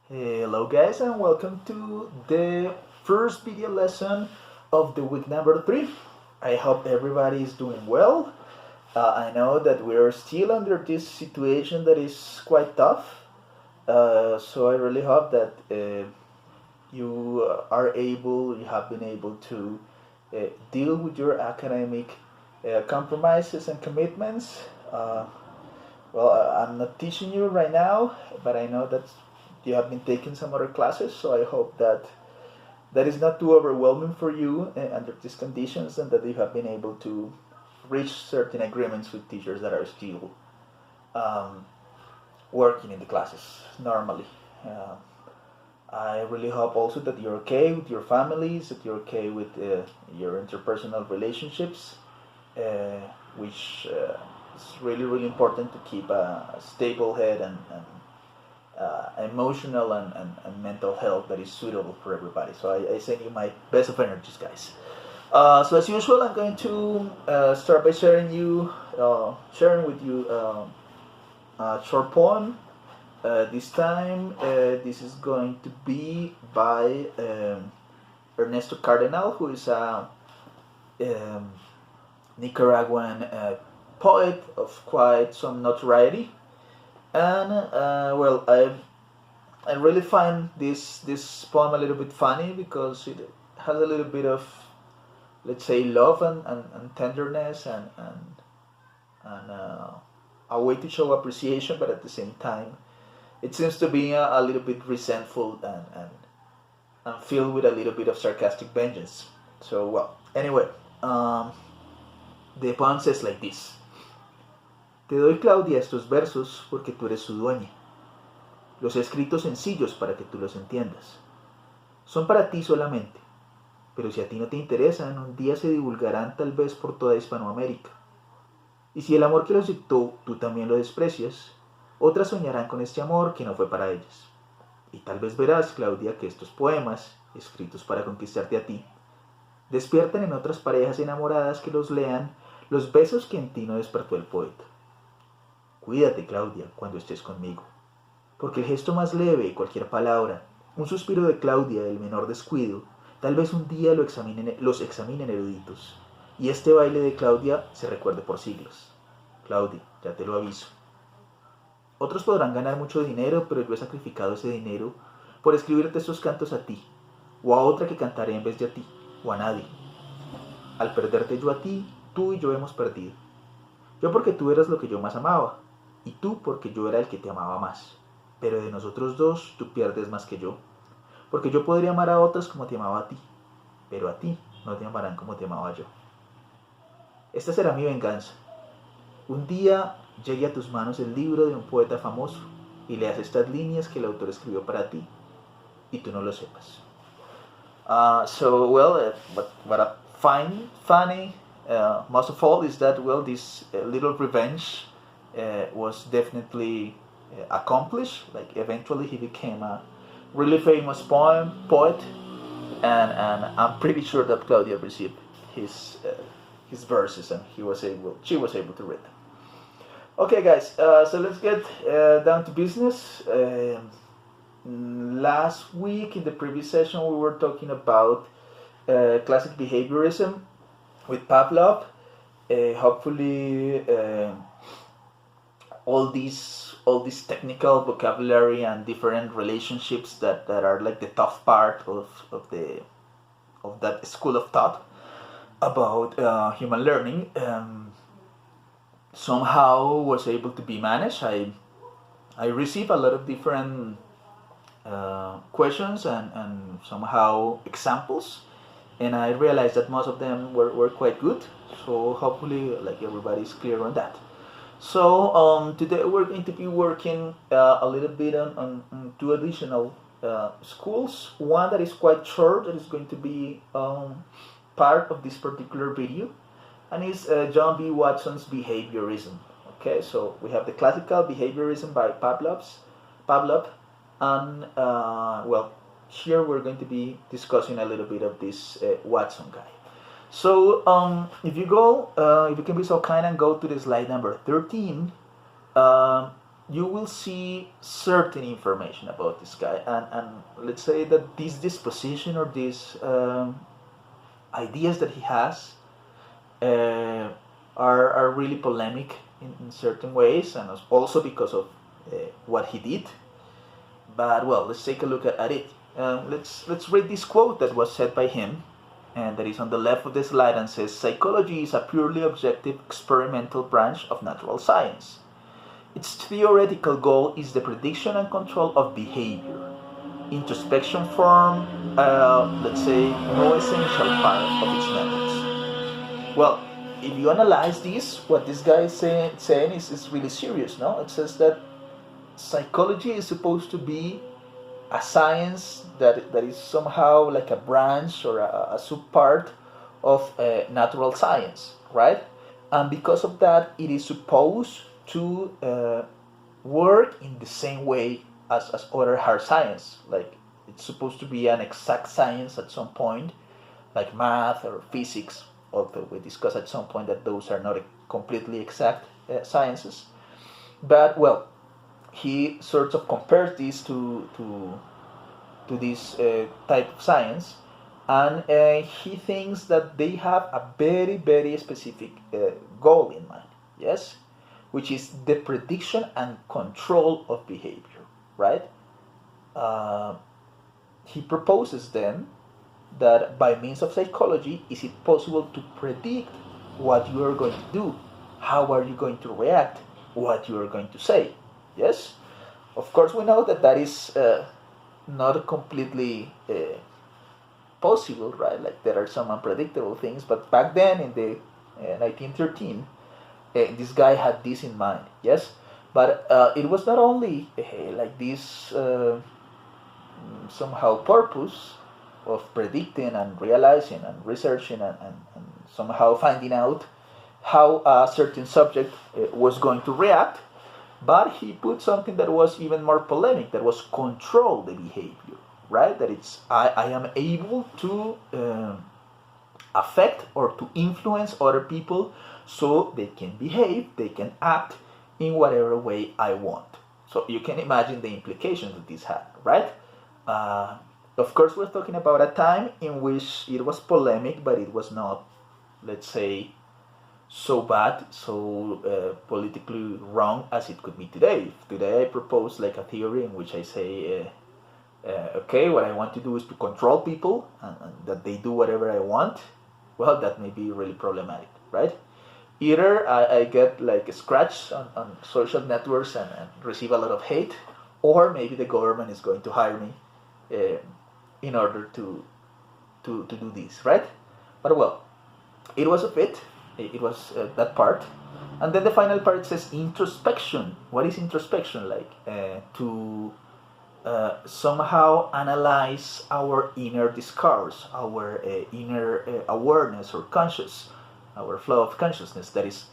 Hello guys and welcome to the first video lesson of the week number 3. I hope everybody is doing well. I know that we're still under this situation that is quite tough. So I really hope that you have been able to deal with your academic compromises and commitments. I'm not teaching you right now, but I know that you have been taking some other classes, so I hope that that is not too overwhelming for you under these conditions, and that you have been able to reach certain agreements with teachers that are still um, working in the classes normally. Uh, I really hope also that you're okay with your families, that you're okay with your interpersonal relationships, uh, which is really important to keep a stable head and emotional and mental health that is suitable for everybody. So I send you my best of energies, guys. So as usual, I'm going to start by sharing with you a short poem. This time, this is going to be by Ernesto Cardenal, who is a um, Nicaraguan poet of quite some notoriety. And I really find this poem a little bit funny because it has a little bit of, let's say, love and tenderness and a way to show appreciation, but at the same time it seems to be a little bit resentful and filled with a little bit of sarcastic vengeance. So, anyway, the poem says like this. Te doy, Claudia, estos versos porque tú eres su dueña. Los he escrito sencillos para que tú los entiendas. Son para ti solamente, pero si a ti no te interesan, un día se divulgarán tal vez por toda Hispanoamérica. Y si el amor que los dictó tú también lo desprecias, otras soñarán con este amor que no fue para ellas. Y tal vez verás, Claudia, que estos poemas, escritos para conquistarte a ti, despiertan en otras parejas enamoradas que los lean los besos que en ti no despertó el poeta. Cuídate, Claudia, cuando estés conmigo, porque el gesto más leve, cualquier palabra, un suspiro de Claudia, el menor descuido, tal vez un día los examinen eruditos, y este baile de Claudia se recuerde por siglos. Claudia, ya te lo aviso. Otros podrán ganar mucho dinero, pero yo he sacrificado ese dinero por escribirte estos cantos a ti, o a otra que cantaré en vez de a ti, o a nadie. Al perderte yo a ti, tú y yo hemos perdido. Yo porque tú eras lo que yo más amaba, y tú porque yo era el que te amaba más. Pero de nosotros dos tú pierdes más que yo, porque yo podría amar a otras como te amaba a ti, pero a ti no te amarán como te amaba yo. Esta será mi venganza. Un día llegue a tus manos el libro de un poeta famoso y leas estas líneas que el autor escribió para ti y tú no lo sepas. What I find funny most of all is that this little revenge was definitely accomplished. Like eventually he became a really famous poet, and I'm pretty sure that Claudia received his verses and she was able to read them. Okay, guys. So let's get down to business. Last week in the previous session we were talking about classic behaviorism with Pavlov. Hopefully all these technical vocabulary and different relationships that are like the tough part of that school of thought about human learning somehow was able to be managed. I received a lot of different questions and somehow examples, and I realized that most of them were quite good. So hopefully, like, everybody's clear on that. So today we're going to be working a little bit on two additional schools. One that is quite short, that is going to be part of this particular video, and is John B. Watson's Behaviorism. Okay, so we have the classical behaviorism by Pavlov, and here we're going to be discussing a little bit of this Watson guy. So if you can be so kind and go to the slide number 13, you will see certain information about this guy, and let's say that this disposition or these ideas that he has uh, are really polemic in certain ways, and also because of what he did. But well, let's take a look at it. Let's read this quote that was said by him, and that is on the left of the slide, and says, "Psychology is a purely objective experimental branch of natural science. Its theoretical goal is the prediction and control of behavior. Introspection form, let's say, no essential part of its methods." Well, if you analyze this, what this guy is saying is really serious, no? It says that psychology is supposed to be a science that is somehow like a branch or a subpart of natural science, right? And because of that, it is supposed to work in the same way as other hard science. Like, it's supposed to be an exact science at some point, like math or physics, although we discussed at some point that those are not completely exact sciences. But well, he sort of compares this to this type of science, and he thinks that they have a very, very specific goal in mind, yes, which is the prediction and control of behavior, right? He proposes then that by means of psychology, is it possible to predict what you are going to do, how are you going to react, what you are going to say, yes? Of course, we know that that is not completely possible, right? Like, there are some unpredictable things, but back then in the 1913, this guy had this in mind, yes? But it was not only like this somehow purpose of predicting and realizing and researching and somehow finding out how a certain subject was going to react, but he put something that was even more polemic, that was control the behavior, right? That it's, I am able to affect or to influence other people so they can behave, they can act in whatever way I want. So you can imagine the implications that this had, right? Of course, we're talking about a time in which it was polemic, but it was not, let's say, so bad, so politically wrong as it could be today. If today I propose like a theory in which I say, okay, what I want to do is to control people and that they do whatever I want, well, that may be really problematic, right? Either I get like a scratch on social networks and receive a lot of hate, or maybe the government is going to hire me in order to do this, right? But well, it was a bit. It was that part, and then the final part says introspection. What is introspection? Like to somehow analyze our inner discourse, our inner awareness or conscious, our flow of consciousness. That is,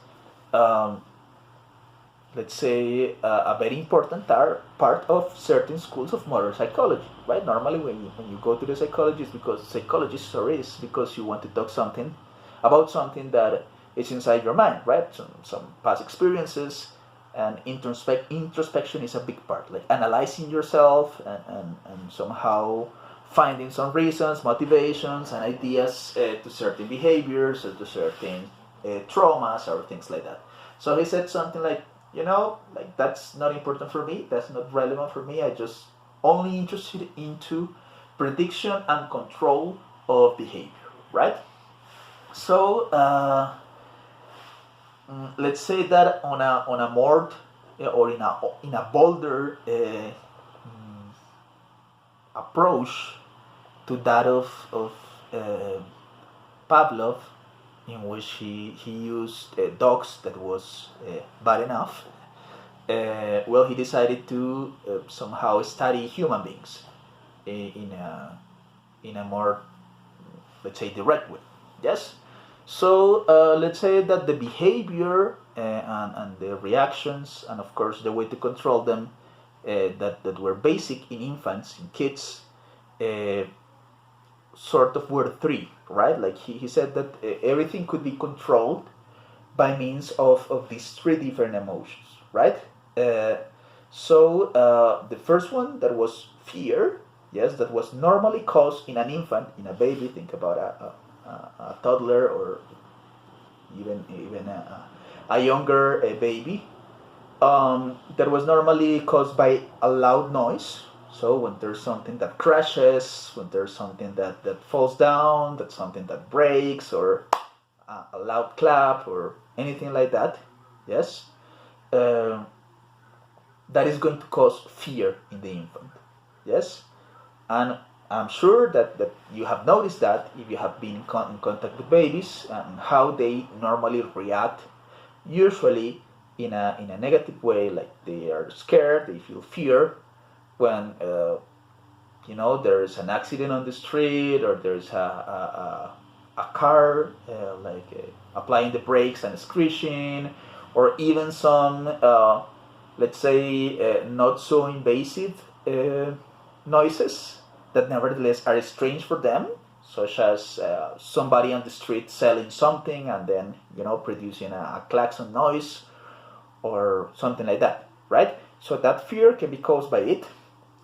let's say, a very important part of certain schools of modern psychology, right? Normally, when you go to the psychologist, it's because you want to talk about something that is inside your mind, right? Some past experiences, and introspection is a big part, like analyzing yourself and somehow finding some reasons, motivations, and ideas to certain behaviors or to certain traumas or things like that. So he said something like, like, that's not important for me, that's not relevant for me, I just only interested into prediction and control of behavior, right? So let's say that on a more or in a bolder approach to that of Pavlov, in which he used dogs that was bad enough. Well, he decided to somehow study human beings in a more, let's say, direct way. Yes. So let's say that the behavior and the reactions, and of course the way to control them, that were basic in infants, in kids, sort of were three, right? Like he said that everything could be controlled by means of these three different emotions, right? So the first one, that was fear, yes, that was normally caused in an infant, in a baby. Think about a toddler, or even a younger baby. That was normally caused by a loud noise. So when there's something that crashes, when there's something that falls down, that's something that breaks, or a loud clap, or anything like that, yes, uh, that is going to cause fear in the infant, yes. And I'm sure that you have noticed that if you have been in contact with babies, and how they normally react, usually in a negative way, like they are scared, they feel fear when there's an accident on the street, or there's a car applying the brakes and screeching, or even some let's say not so invasive noises that nevertheless are strange for them, such as somebody on the street selling something and then producing a klaxon noise or something like that, right? So that fear can be caused by it,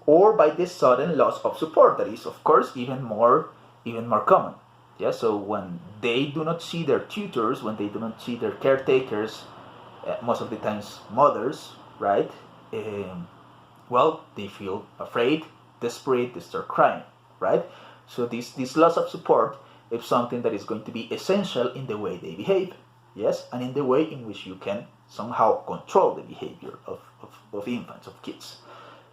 or by this sudden loss of support. That is, of course, even more common. Yeah. So when they do not see their tutors, when they do not see their caretakers, most of the times mothers, right? Well, they feel afraid, desperate, they start crying, right? So this loss of support is something that is going to be essential in the way they behave, yes, and in the way in which you can somehow control the behavior of infants, of kids.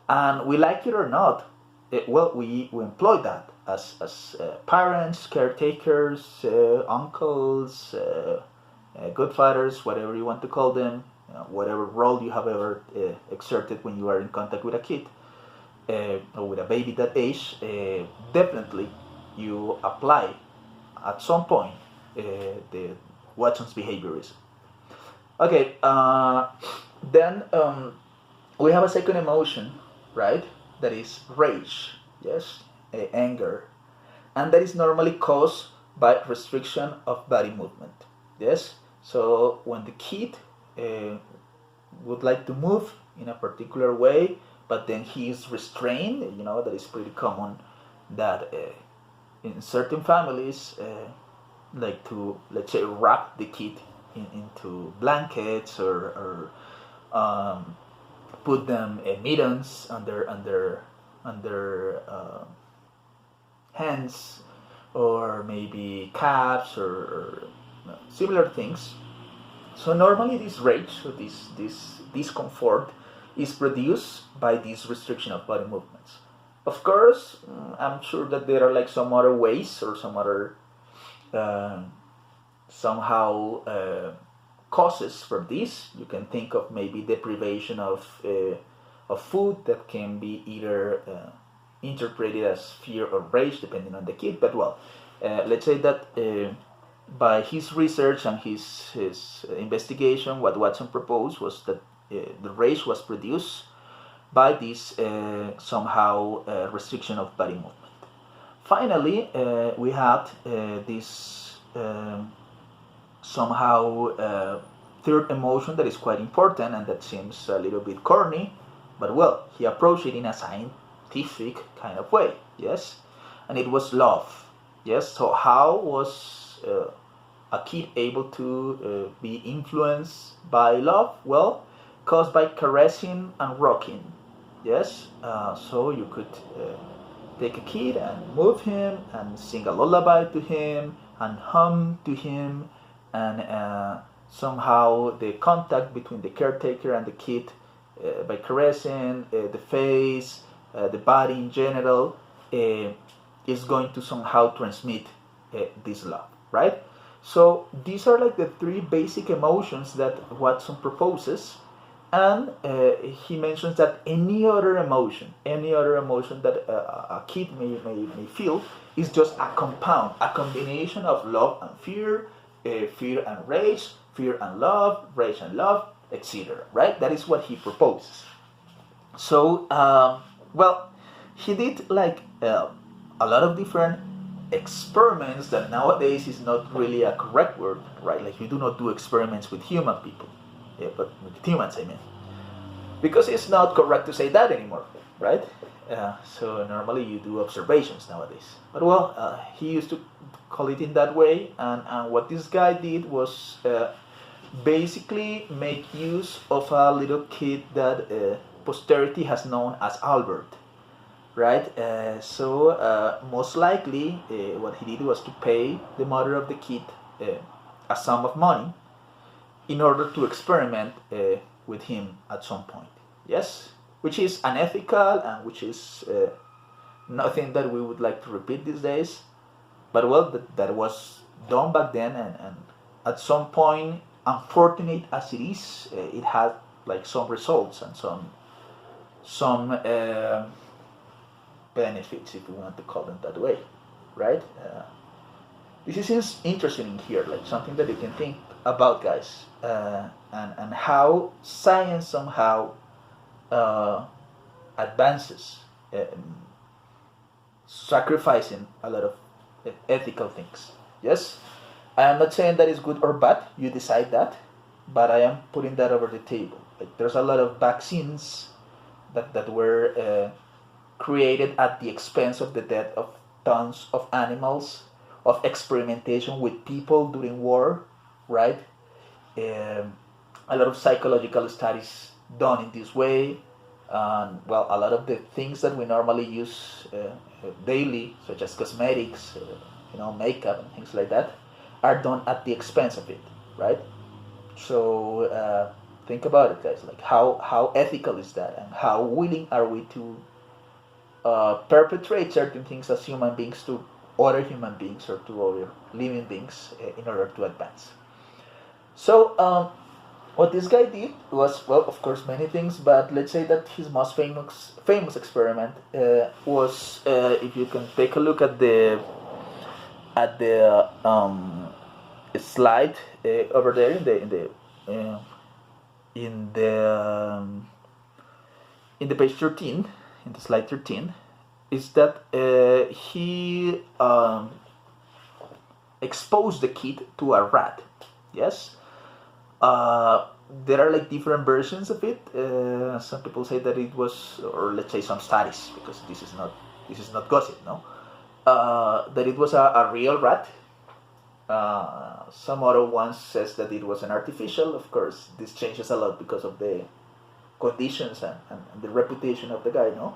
And we like it or not, we employ that as parents, caretakers, uncles, godfathers, whatever you want to call them, whatever role you have ever exerted when you are in contact with a kid or with a baby that age. Definitely you apply at some point the Watson's behaviorism. Okay, then we have a second emotion, right? That is rage, yes, anger, and that is normally caused by restriction of body movement, yes. So when the kid would like to move in a particular way, but then he is restrained, that is pretty common, that in certain families like to, let's say, wrap the kid into blankets, or put them mittens under hands, or maybe caps, or similar things. So normally this rage, or this discomfort, is produced by this restriction of body movements. Of course, I'm sure that there are like some other ways, or some other causes for this. You can think of maybe deprivation of food, that can be either interpreted as fear or rage, depending on the kid. But well, let's say that by his research and his investigation, what Watson proposed was that the rage was produced by this restriction of body movement. Finally, we had this third emotion that is quite important, and that seems a little bit corny, but well, he approached it in a scientific kind of way, yes, and it was love, yes. So how was a kid able to be influenced by love? Well, caused by caressing and rocking, yes. So you could take a kid and move him, and sing a lullaby to him, and hum to him, and somehow the contact between the caretaker and the kid, by caressing the face, the body in general, is going to somehow transmit this love, right? So these are like the three basic emotions that Watson proposes, and he mentions that any other emotion that a kid may feel is just a combination of love and fear, fear and rage, fear and love, rage and love, etc. Right? That is what he proposes. So, well, he did like a lot of different experiments that nowadays is not really a correct word, right? Like you do not do experiments with human people, but with humans, I mean, because it's not correct to say that anymore, right? So normally you do observations nowadays. But well, he used to call it in that way, and what this guy did was basically make use of a little kid that posterity has known as Albert, right? So most likely what he did was to pay the mother of the kid a sum of money in order to experiment with him at some point. Yes, which is unethical and which is nothing that we would like to repeat these days. But well, that was done back then, and at some point, unfortunate as it is, it had like some results and some benefits, if we want to call them that way, right? This is interesting in here, like something that you can think about, guys, and how science somehow advances, sacrificing a lot of ethical things. Yes, I am not saying that is good or bad. You decide that, but I am putting that over the table. Like there's a lot of vaccines that were created at the expense of the death of tons of animals, of experimentation with people during war, right? A lot of psychological studies done in this way. Well, a lot of the things that we normally use daily, such as cosmetics, makeup and things like that, are done at the expense of it, right? So think about it, guys. Like how ethical is that, and how willing are we to perpetrate certain things as human beings to other human beings or to other living beings in order to advance? So what this guy did was, well, of course, many things, but let's say that his most famous experiment was, if you can take a look at the slide over there in the page 13, in the slide 13, is that he exposed the kid to a rat. Yes. There are like different versions of it. Some people say that it was, or let's say some studies, because this is not gossip, no? That it was a real rat. Some other ones says that it was an artificial. Of course, this changes a lot because of the conditions and the reputation of the guy, no?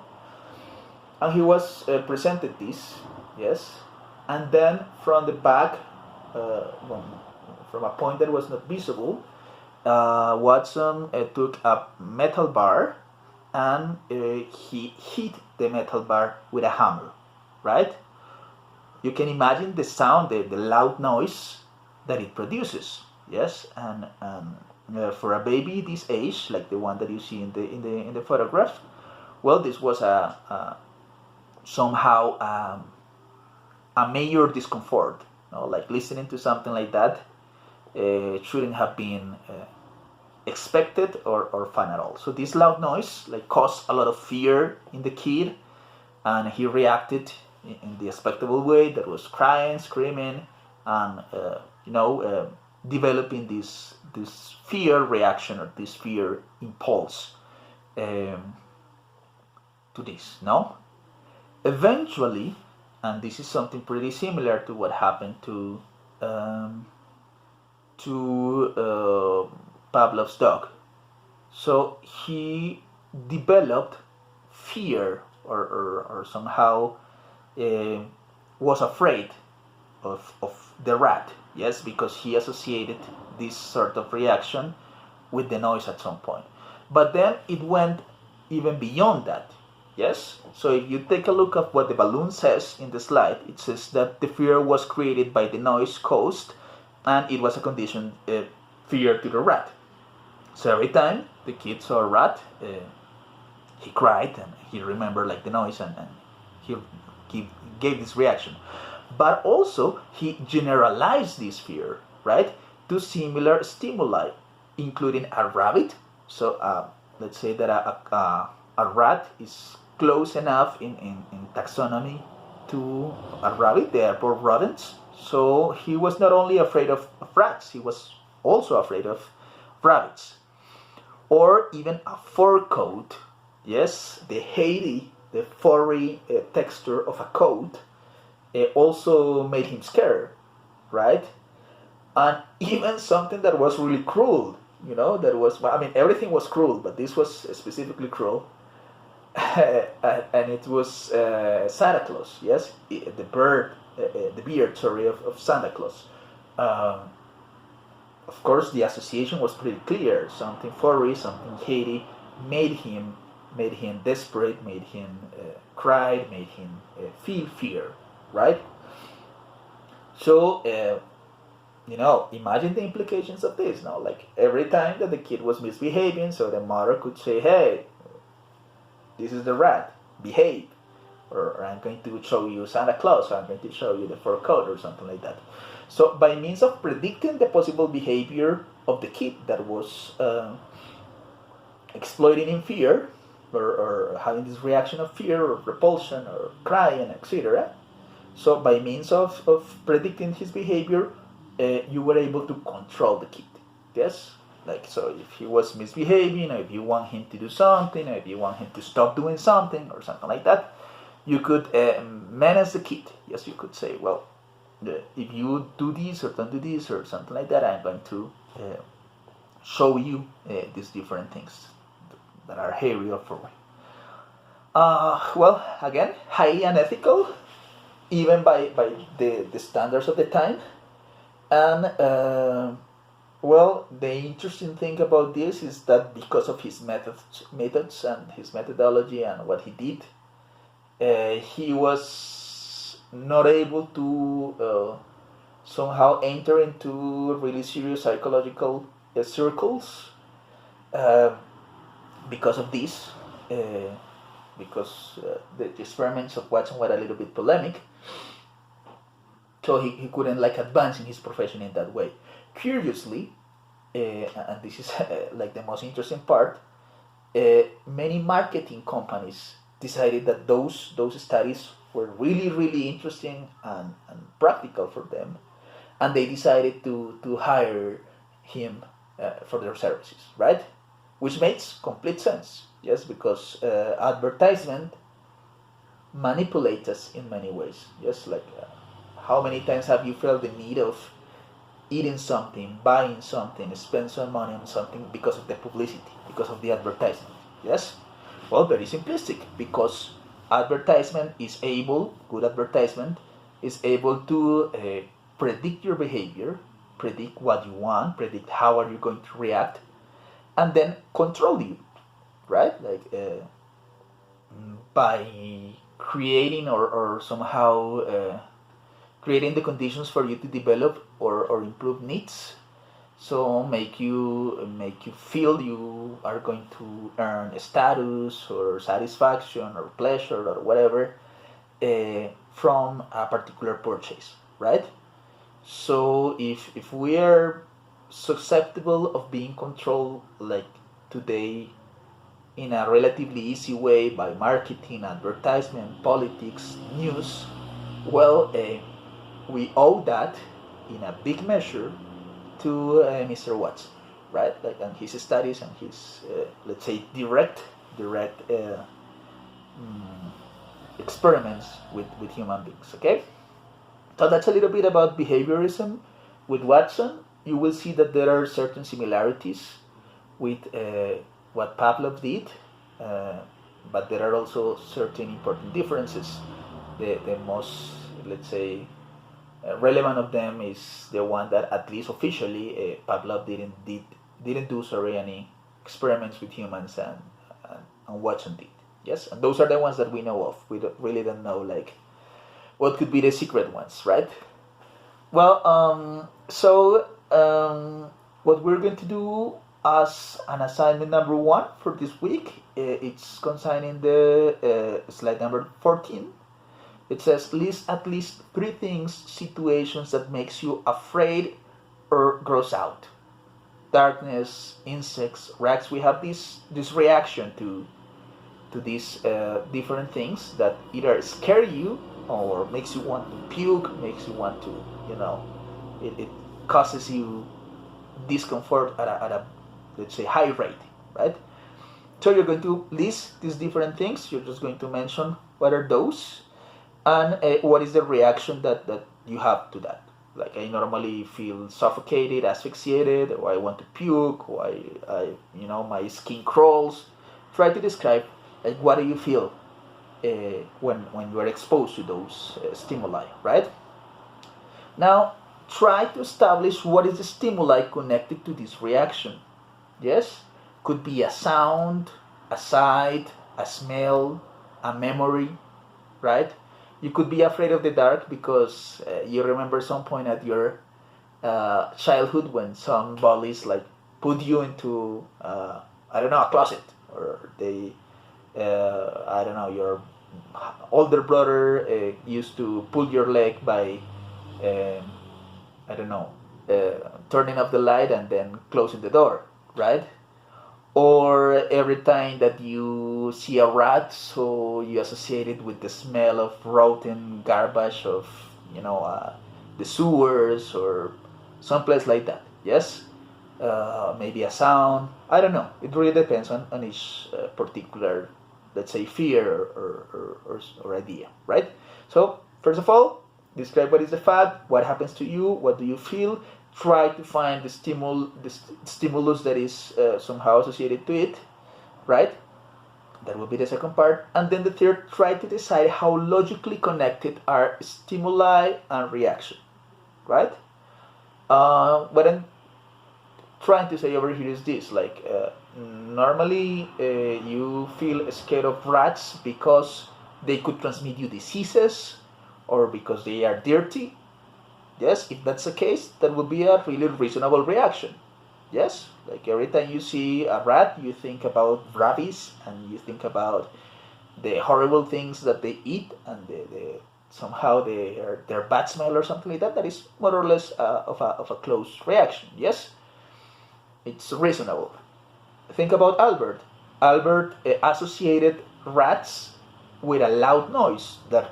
And he was presented this, yes, and then from the back, from a point that was not visible, Watson took a metal bar and he hit the metal bar with a hammer, right? You can imagine the sound, the loud noise that it produces, yes, and for a baby this age, like the one that you see in the photograph, well, this was somehow a major discomfort, like listening to something like that. It shouldn't have been expected or fun at all. So this loud noise like caused a lot of fear in the kid, and he reacted in the expectable way, that was crying, screaming, and developing this fear reaction or this fear impulse to this. No, eventually, and this is something pretty similar to what happened to Pavlov's dog. So he developed fear or somehow was afraid of the rat, yes, because he associated this sort of reaction with the noise at some point. But then it went even beyond that, yes. So if you take a look at what the balloon says in the slide, it says that the fear was created by the noise caused, and it was a conditioned fear to the rat. So every time the kid saw a rat, he cried and he remembered like the noise, and he gave this reaction. But also he generalized this fear, right, to similar stimuli, including a rabbit. So let's say that a rat is close enough in taxonomy to a rabbit. They are both rodents. So he was not only afraid of rats, he was also afraid of rabbits. or even a fur coat. Yes, the hairy, the furry texture of a coat also made him scared, right? And even something that was really cruel, that was, I mean, everything was cruel, but this was specifically cruel. And it was Santa Claus, yes, the beard, sorry, of Santa Claus. Um, of course, the association was pretty clear. Something furry, something hairy, made him desperate, made him cry, made him feel fear, right? So, imagine the implications of this. Now, like every time that the kid was misbehaving, so the mother could say, "Hey, this is the rat, behave," or "I'm going to show you Santa Claus, or I'm going to show you the fur coat," or something like that. So, by means of predicting the possible behavior of the kid that was exploiting in fear, or having this reaction of fear, or repulsion, or crying, etc. So, by means of predicting his behavior, you were able to control the kid. Yes? Like, so if he was misbehaving, or if you want him to do something, or if you want him to stop doing something, or something like that, you could manage the kid. Yes, you could say, well, if you do this, or don't do this, or something like that, I'm going to show you these different things that are hairy or furry. Well, again, highly unethical, even by the standards of the time. And well, the interesting thing about this is that because of his methods and his methodology and what he did, he was not able to somehow enter into really serious psychological circles because of this, because the experiments of Watson were a little bit polemic, so he couldn't like advance in his profession in that way. Curiously, and this is like the most interesting part, many marketing companies decided that those studies were really, really interesting and practical for them, and they decided to hire him for their services, right? Which makes complete sense, yes, because advertisement manipulates us in many ways. Yes, like how many times have you felt the need of eating something, buying something, spend some money on something because of the publicity, because of the advertisement? Yes? Well, very simplistic, because good advertisement is able to predict your behavior, predict what you want, predict how are you going to react, and then control you, right? Like by creating or somehow creating the conditions for you to develop or improve needs, so make you feel you are going to earn status or satisfaction or pleasure or whatever from a particular purchase, right? So if we are susceptible of being controlled like today in a relatively easy way by marketing, advertisement, politics, news, well, we owe that in a big measure to Mr. Watson, right? Like, and his studies and his, let's say, direct experiments with human beings. Okay, so that's a little bit about behaviorism with Watson. You will see that there are certain similarities with what Pavlov did, but there are also certain important differences. The most, let's say, relevant of them is the one that, at least officially, Pavlov didn't do any experiments with humans, and Watson did. Yes, and those are the ones that we know of. We really don't know like what could be the secret ones, right? Well, what we're going to do as an assignment number 1 for this week, it's concerning the slide number 14. It says, list at least 3 things, situations that makes you afraid or gross out. Darkness, insects, rats. We have this reaction to these different things that either scare you or makes you want to puke, makes you want to, it causes you discomfort at a let's say high rate. right? So you're going to list these different things. You're just going to mention what are those, and what is the reaction that you have to that. Like, I normally feel suffocated, asphyxiated, or I want to puke, or my skin crawls. Try to describe, like, what do you feel when you are exposed to those stimuli, right? Now, try to establish what is the stimuli connected to this reaction. Yes? Could be a sound, a sight, a smell, a memory, right? You could be afraid of the dark because you remember some point at your childhood when some bullies like put you into a closet, or they your older brother used to pull your leg by turning off the light and then closing the door, right? Or every time that you see a rat, so you associate it with the smell of rotten garbage of the sewers or someplace like that. Yes, maybe a sound. I don't know. It really depends on each particular, let's say, fear or idea, right? So first of all, describe what is the fact, what happens to you, what do you feel. Try to find the stimulus that is somehow associated to it, right? That will be the second part. And then the third, try to decide how logically connected are stimuli and reaction, right? What I'm trying to say over here is this, like, normally you feel scared of rats because they could transmit you diseases, or because they are dirty. Yes, if that's the case, that would be a really reasonable reaction. Yes, like every time you see a rat, you think about rabies, and you think about the horrible things that they eat, and somehow their bad smell or something like that. That is more or less of a close reaction. Yes, it's reasonable. Think about Albert. Albert associated rats with a loud noise that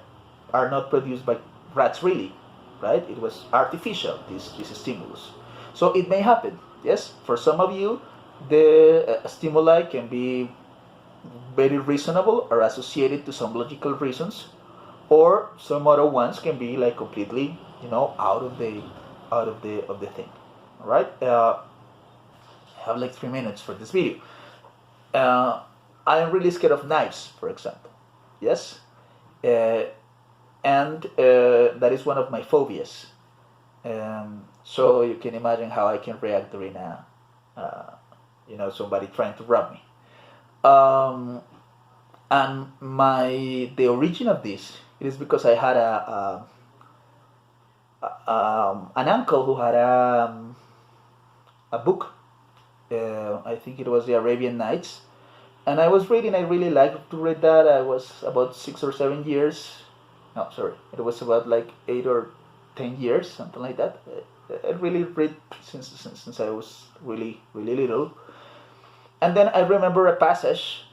are not produced by rats really, right? It was artificial, this stimulus. So it may happen, yes? For some of you, the stimuli can be very reasonable or associated to some logical reasons, or some other ones can be like completely, out of the thing. All right? I have like 3 minutes for this video. I am really scared of knives, for example. Yes? And that is one of my phobias. So you can imagine how I can react during somebody trying to rob me. And the origin of this, it is because I had an uncle who had a book. I think it was the Arabian Nights, and I was reading. I really liked to read that. I was about 6 or 7 years. No, sorry, it was about like 8 or 10 years, something like that. I really read since I was really, really little. And then I remember a passage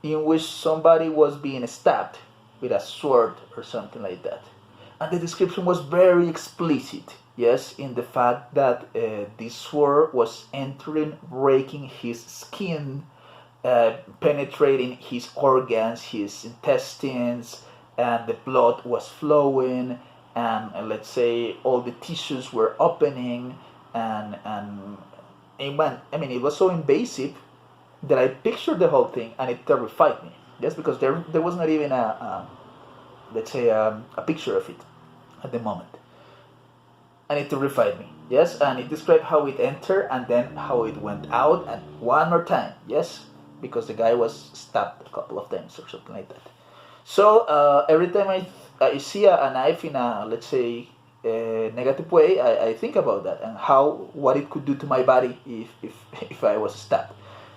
in which somebody was being stabbed with a sword or something like that. And the description was very explicit, yes, in the fact that this sword was entering, breaking his skin, penetrating his organs, his intestines, and the blood was flowing, and let's say all the tissues were opening, and it was so invasive that I pictured the whole thing, and it terrified me. Yes, because there was not even a picture of it at the moment, and it terrified me. Yes, and it described how it entered and then how it went out, and one more time. Yes, because the guy was stabbed a couple of times or something like that. So every time I see a knife in a, let's say, negative way, I think about that and what it could do to my body if I was stabbed.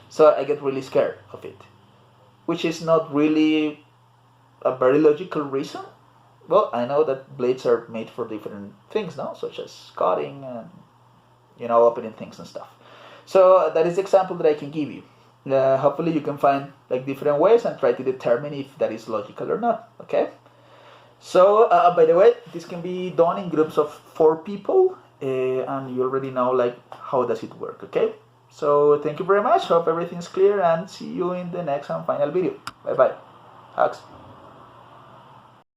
So I get really scared of it, which is not really a very logical reason. Well, I know that blades are made for different things, no, such as cutting and opening things and stuff. So that is the example that I can give you. Hopefully you can find like different ways and try to determine if that is logical or not. Okay. So by the way, this can be done in groups of 4 people, and you already know like how does it work. Okay. So thank you very much. Hope everything's clear, and see you in the next and final video. Bye bye. Hugs.